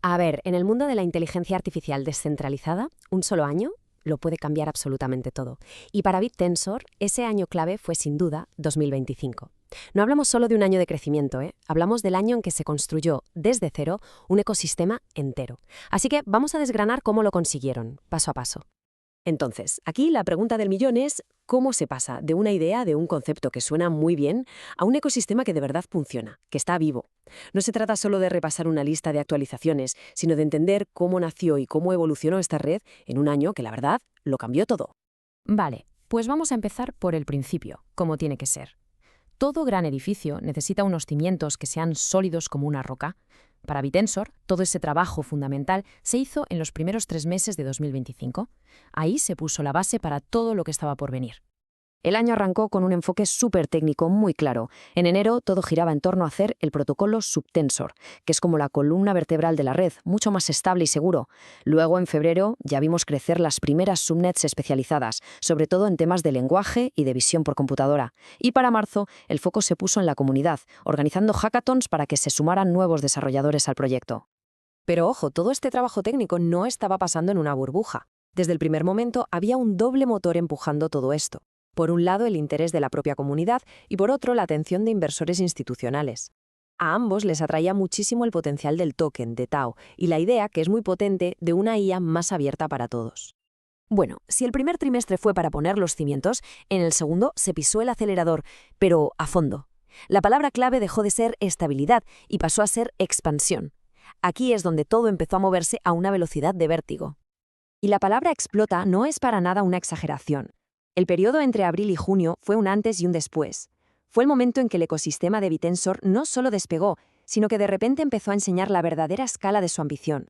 A ver, en el mundo de la inteligencia artificial descentralizada, un solo año lo puede cambiar absolutamente todo. Y para BitTensor, ese año clave fue sin duda 2025. No hablamos solo de un año de crecimiento, hablamos del año en que se construyó desde cero un ecosistema entero. Así que vamos a desgranar cómo lo consiguieron, paso a paso. Entonces, aquí la pregunta del millón es, ¿cómo se pasa de una idea, de un concepto que suena muy bien, a un ecosistema que de verdad funciona, que está vivo? No se trata solo de repasar una lista de actualizaciones, sino de entender cómo nació y cómo evolucionó esta red en un año que, la verdad, lo cambió todo. Vale, pues vamos a empezar por el principio, como tiene que ser. Todo gran edificio necesita unos cimientos que sean sólidos como una roca. Para BitTensor, todo ese trabajo fundamental se hizo en los primeros 3 meses de 2025. Ahí se puso la base para todo lo que estaba por venir. El año arrancó con un enfoque súper técnico muy claro. En enero todo giraba en torno a hacer el protocolo Subtensor, que es como la columna vertebral de la red, mucho más estable y seguro. Luego, en febrero, ya vimos crecer las primeras subnets especializadas, sobre todo en temas de lenguaje y de visión por computadora. Y para marzo, el foco se puso en la comunidad, organizando hackathons para que se sumaran nuevos desarrolladores al proyecto. Pero ojo, todo este trabajo técnico no estaba pasando en una burbuja. Desde el primer momento había un doble motor empujando todo esto. Por un lado, el interés de la propia comunidad y por otro, la atención de inversores institucionales. A ambos les atraía muchísimo el potencial del token, de Tau, y la idea, que es muy potente, de una IA más abierta para todos. Bueno, si el primer trimestre fue para poner los cimientos, en el segundo se pisó el acelerador, pero a fondo. La palabra clave dejó de ser estabilidad y pasó a ser expansión. Aquí es donde todo empezó a moverse a una velocidad de vértigo. Y la palabra explota no es para nada una exageración. El periodo entre abril y junio fue un antes y un después. Fue el momento en que el ecosistema de BitTensor no solo despegó, sino que de repente empezó a enseñar la verdadera escala de su ambición.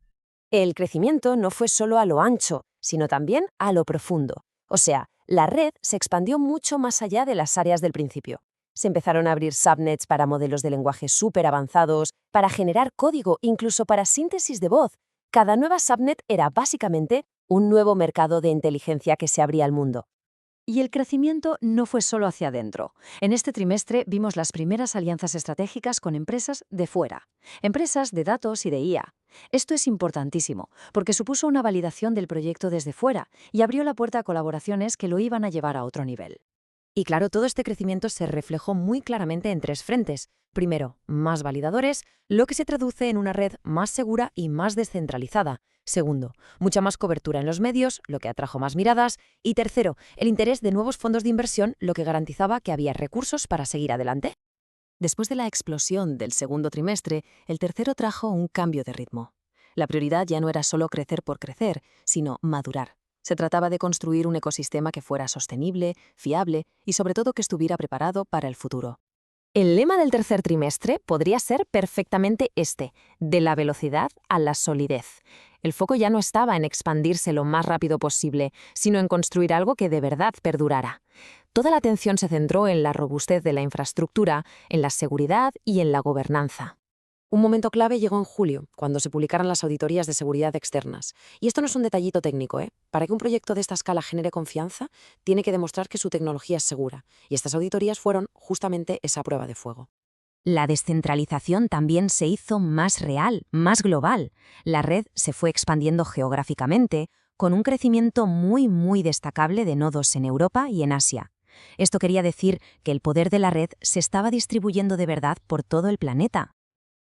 El crecimiento no fue solo a lo ancho, sino también a lo profundo. O sea, la red se expandió mucho más allá de las áreas del principio. Se empezaron a abrir subnets para modelos de lenguaje súper avanzados, para generar código, incluso para síntesis de voz. Cada nueva subnet era básicamente un nuevo mercado de inteligencia que se abría al mundo. Y el crecimiento no fue solo hacia adentro. En este trimestre vimos las primeras alianzas estratégicas con empresas de fuera, empresas de datos y de IA. Esto es importantísimo, porque supuso una validación del proyecto desde fuera y abrió la puerta a colaboraciones que lo iban a llevar a otro nivel. Y claro, todo este crecimiento se reflejó muy claramente en 3 frentes. Primero, más validadores, lo que se traduce en una red más segura y más descentralizada. Segundo, mucha más cobertura en los medios, lo que atrajo más miradas. Y tercero, el interés de nuevos fondos de inversión, lo que garantizaba que había recursos para seguir adelante. Después de la explosión del segundo trimestre, el tercero trajo un cambio de ritmo. La prioridad ya no era solo crecer por crecer, sino madurar. Se trataba de construir un ecosistema que fuera sostenible, fiable y sobre todo que estuviera preparado para el futuro. El lema del tercer trimestre podría ser perfectamente este, de la velocidad a la solidez. El foco ya no estaba en expandirse lo más rápido posible, sino en construir algo que de verdad perdurara. Toda la atención se centró en la robustez de la infraestructura, en la seguridad y en la gobernanza. Un momento clave llegó en julio, cuando se publicaron las auditorías de seguridad externas. Y esto no es un detallito técnico, Para que un proyecto de esta escala genere confianza, tiene que demostrar que su tecnología es segura. Y estas auditorías fueron justamente esa prueba de fuego. La descentralización también se hizo más real, más global. La red se fue expandiendo geográficamente, con un crecimiento muy destacable de nodos en Europa y en Asia. Esto quería decir que el poder de la red se estaba distribuyendo de verdad por todo el planeta.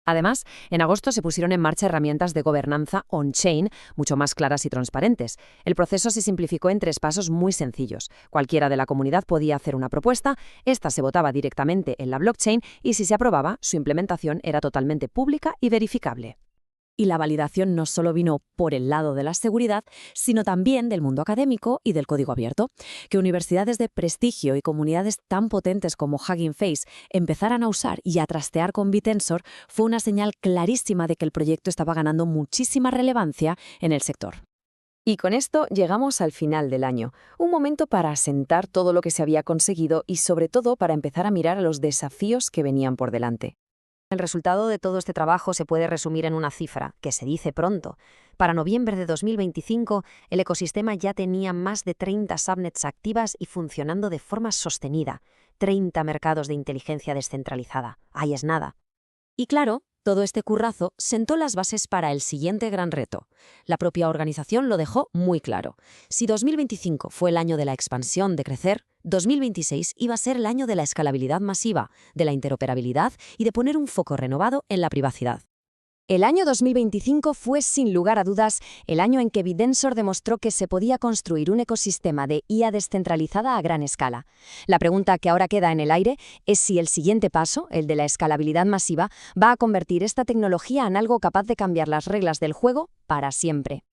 Además, en agosto se pusieron en marcha herramientas de gobernanza on-chain mucho más claras y transparentes. El proceso se simplificó en 3 pasos muy sencillos. Cualquiera de la comunidad podía hacer una propuesta, esta se votaba directamente en la blockchain y si se aprobaba, su implementación era totalmente pública y verificable. Y la validación no solo vino por el lado de la seguridad, sino también del mundo académico y del código abierto. Que universidades de prestigio y comunidades tan potentes como Hugging Face empezaran a usar y a trastear con BitTensor fue una señal clarísima de que el proyecto estaba ganando muchísima relevancia en el sector. Y con esto llegamos al final del año, un momento para asentar todo lo que se había conseguido y sobre todo para empezar a mirar a los desafíos que venían por delante. El resultado de todo este trabajo se puede resumir en una cifra, que se dice pronto. Para noviembre de 2025, el ecosistema ya tenía más de 30 subnets activas y funcionando de forma sostenida. 30 mercados de inteligencia descentralizada. Ahí es nada. Y claro, Todo este currazo sentó las bases para el siguiente gran reto. La propia organización lo dejó muy claro. Si 2025 fue el año de la expansión, de crecer, 2026 iba a ser el año de la escalabilidad masiva, de la interoperabilidad y de poner un foco renovado en la privacidad. El año 2025 fue, sin lugar a dudas, el año en que Vidensor demostró que se podía construir un ecosistema de IA descentralizada a gran escala. La pregunta que ahora queda en el aire es si el siguiente paso, el de la escalabilidad masiva, va a convertir esta tecnología en algo capaz de cambiar las reglas del juego para siempre.